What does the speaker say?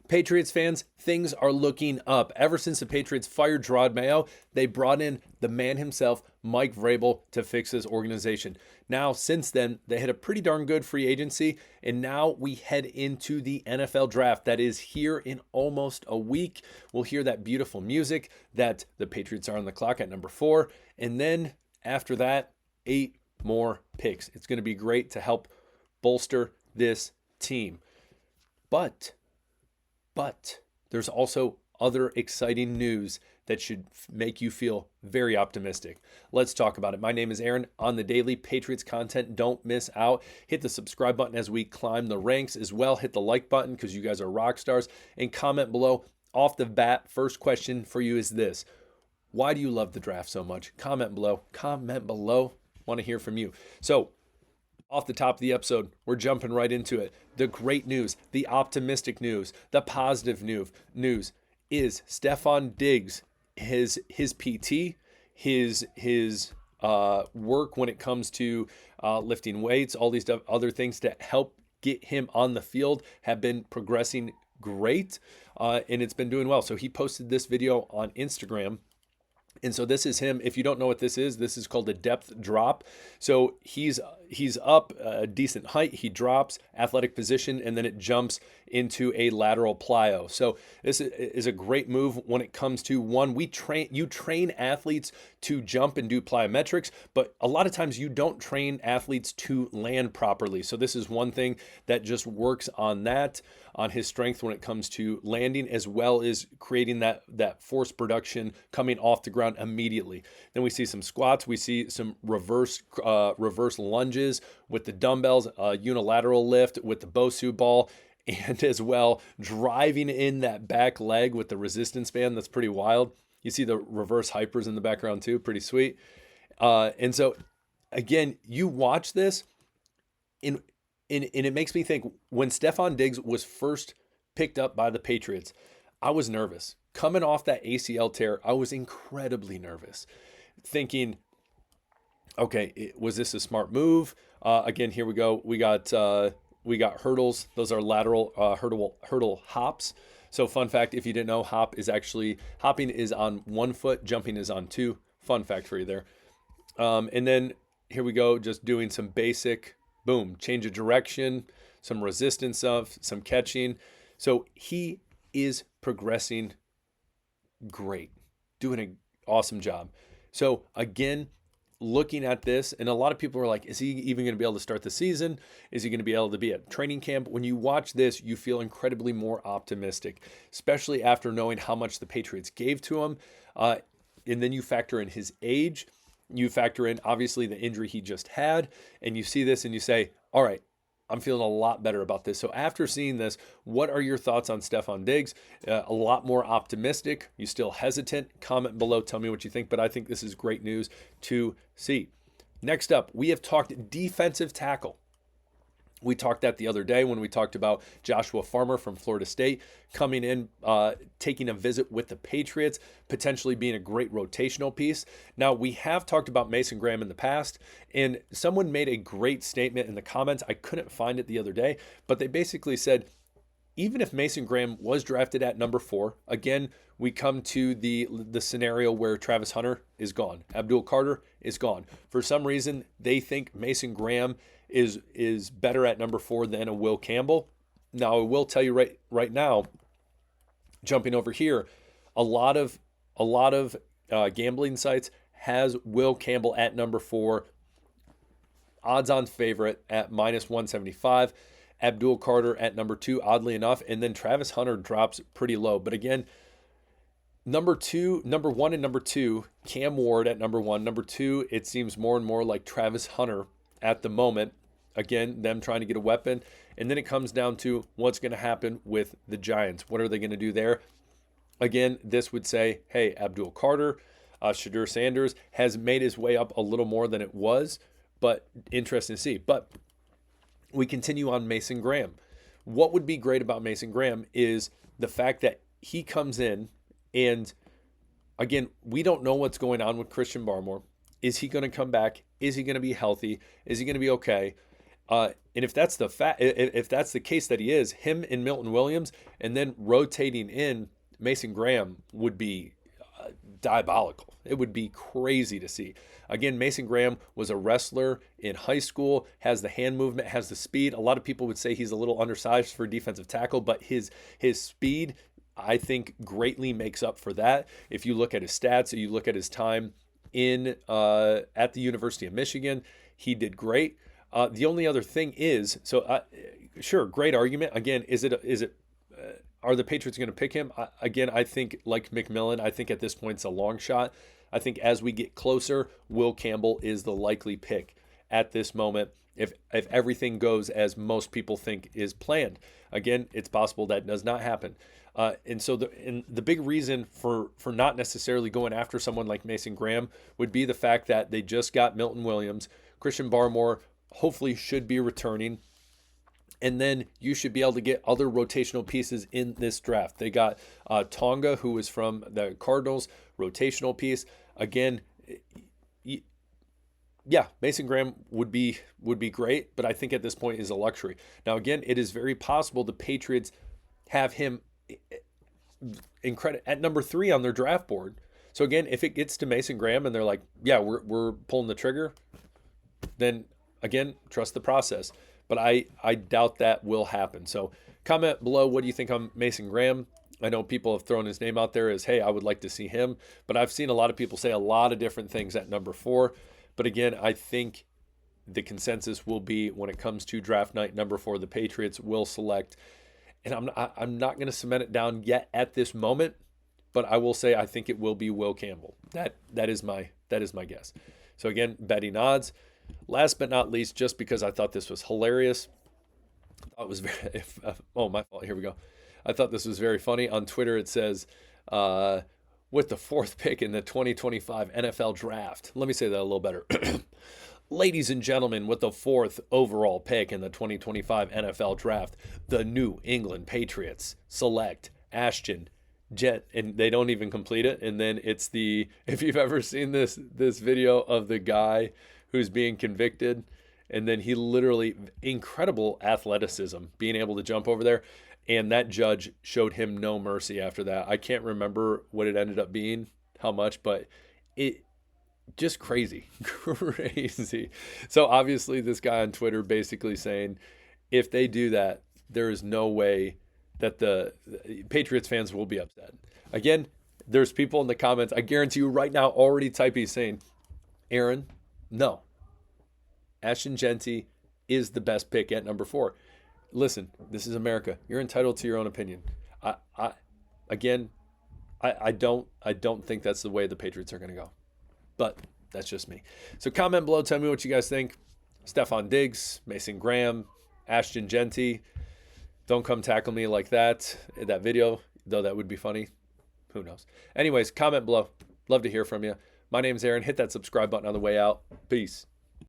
Patriots fans, things are looking up. Ever since the Patriots fired Gerard Mayo, they brought in the man himself, Mike Vrabel, to fix this organization. Now, since then, they had a pretty darn good free agency, and now we head into the NFL draft that is here in almost a week. We'll hear that beautiful music that the Patriots are on the clock at number 4, and then after that, 8 more picks. It's going to be great to help bolster this team. But there's also other exciting news that should make you feel very optimistic. Let's talk about it. My name is Aaron. On the daily Patriots content, don't miss out. Hit the subscribe button as we climb the ranks as well. Hit the like button because you guys are rock stars. And comment below. Off the bat, first question for you is this. Why do you love the draft so much? Comment below. Comment below. Want to hear from you. So, off the top of the episode, we're jumping right into it. The great news, the optimistic news, the positive news is Stefon Diggs, his PT, his work when it comes to lifting weights, all these other things to help get him on the field have been progressing great, and it's been doing well. So he posted this video on Instagram. And so this is him. If you don't know what this is called a depth drop. So he's up a decent height. He drops, athletic position, and then it jumps into a lateral plyo. So this is a great move when it comes to one. You train athletes to jump and do plyometrics, but a lot of times you don't train athletes to land properly. So this is one thing that just works on his strength when it comes to landing, as well as creating that force production coming off the ground immediately. Then we see some squats. We see some reverse lunges with the dumbbells, unilateral lift with the Bosu ball, and as well driving in that back leg with the resistance band. That's pretty wild. You see the reverse hypers in the background too. Pretty sweet. And so again, you watch this and it makes me think, when Stefon Diggs was first picked up by the Patriots, I was nervous. Coming off that ACL tear, I was incredibly nervous, thinking, okay, was this a smart move? Again, here we go. We got hurdles. Those are lateral hurdle hops. So fun fact, if you didn't know, hopping is on 1 foot, jumping is on 2. Fun fact for you there. And then here we go, just doing some basic, boom, change of direction, some resistance stuff, some catching. So he is progressing great, doing an awesome job. So again, looking at this, and a lot of people are like, is he even going to be able to start the season? Is he going to be able to be at training camp? When you watch this, you feel incredibly more optimistic, especially after knowing how much the Patriots gave to him. And then you factor in his age. You factor in, obviously, the injury he just had, and you see this and you say, all right, I'm feeling a lot better about this. So after seeing this, what are your thoughts on Stefon Diggs? A lot more optimistic. You still hesitant? Comment below. Tell me what you think. But I think this is great news to see. Next up, we have talked defensive tackle. We talked that the other day when we talked about Joshua Farmer from Florida State coming in, taking a visit with the Patriots, potentially being a great rotational piece. Now, we have talked about Mason Graham in the past, and someone made a great statement in the comments. I couldn't find it the other day, but they basically said, even if Mason Graham was drafted at number 4, again, we come to the scenario where Travis Hunter is gone. Abdul Carter is gone. For some reason, they think Mason Graham is better at number 4 than a Will Campbell. Now, I will tell you right now, jumping over here, a lot of gambling sites has Will Campbell at number 4, odds-on favorite at -175. Abdul Carter at number 2, oddly enough, and then Travis Hunter drops pretty low. But again, number 1 and number 2, Cam Ward at number 1. Number 2, it seems more and more like Travis Hunter at the moment. Again, them trying to get a weapon. And then it comes down to what's going to happen with the Giants. What are they going to do there? Again, this would say, hey, Abdul Carter, Shadur Sanders has made his way up a little more than it was, but interesting to see. But we continue on Mason Graham. What would be great about Mason Graham is the fact that he comes in, and again, we don't know what's going on with Christian Barmore. Is he going to come back? Is he going to be healthy? Is he going to be okay? And if that's if that's the case that he is, him and Milton Williams, and then rotating in Mason Graham would be diabolical. It would be crazy to see. Again, Mason Graham was a wrestler in high school, has the hand movement, has the speed. A lot of people would say he's a little undersized for defensive tackle, but his speed, I think, greatly makes up for that. If you look at his stats, or you look at his time in at the University of Michigan, he did great. The only other thing is, sure, great argument. Again, are the Patriots going to pick him? Again, I think, like McMillan, I think at this point it's a long shot. I think as we get closer, Will Campbell is the likely pick at this moment if everything goes as most people think is planned. Again, it's possible that does not happen. And so the big reason for not necessarily going after someone like Mason Graham would be the fact that they just got Milton Williams. Christian Barmore hopefully should be returning. And then you should be able to get other rotational pieces in this draft. They got Tonga, who is from the Cardinals, rotational piece. Again, yeah, Mason Graham would be great, but I think at this point is a luxury. Now, again, it is very possible the Patriots have him at number 3 on their draft board. So again, if it gets to Mason Graham and they're like, yeah, we're pulling the trigger, then again, trust the process. But I doubt that will happen. So comment below, what do you think on Mason Graham? I know people have thrown his name out there as, hey, I would like to see him. But I've seen a lot of people say a lot of different things at number 4. But again, I think the consensus will be when it comes to draft night, number 4, the Patriots will select. And I'm not going to cement it down yet at this moment, but I will say I think it will be Will Campbell. That is my guess. So again, betting odds. Last but not least, just because I thought this was hilarious, I thought it was very, my fault. Here we go. I thought this was very funny. On Twitter, it says, with the 4th pick in the 2025 NFL draft. Let me say that a little better. Ladies and gentlemen, with the 4th overall pick in the 2025 NFL draft, the New England Patriots select Ashton Jet, and they don't even complete it. And then it's if you've ever seen this video of the guy who's being convicted, and then he literally, incredible athleticism, being able to jump over there, and that judge showed him no mercy after that. I can't remember what it ended up being, how much, but it just crazy. So obviously this guy on Twitter basically saying, if they do that, there is no way that the Patriots fans will be upset. Again, there's people in the comments, I guarantee you right now, already typing saying, Aaron, no. Ashton Genty is the best pick at number 4. Listen, this is America. You're entitled to your own opinion. I don't think that's the way the Patriots are going to go. But that's just me. So comment below, tell me what you guys think. Stefon Diggs, Mason Graham, Ashton Genty. Don't come tackle me like that in that video, though that would be funny. Who knows? Anyways, comment below. Love to hear from you. My name's Aaron. Hit that subscribe button on the way out. Peace.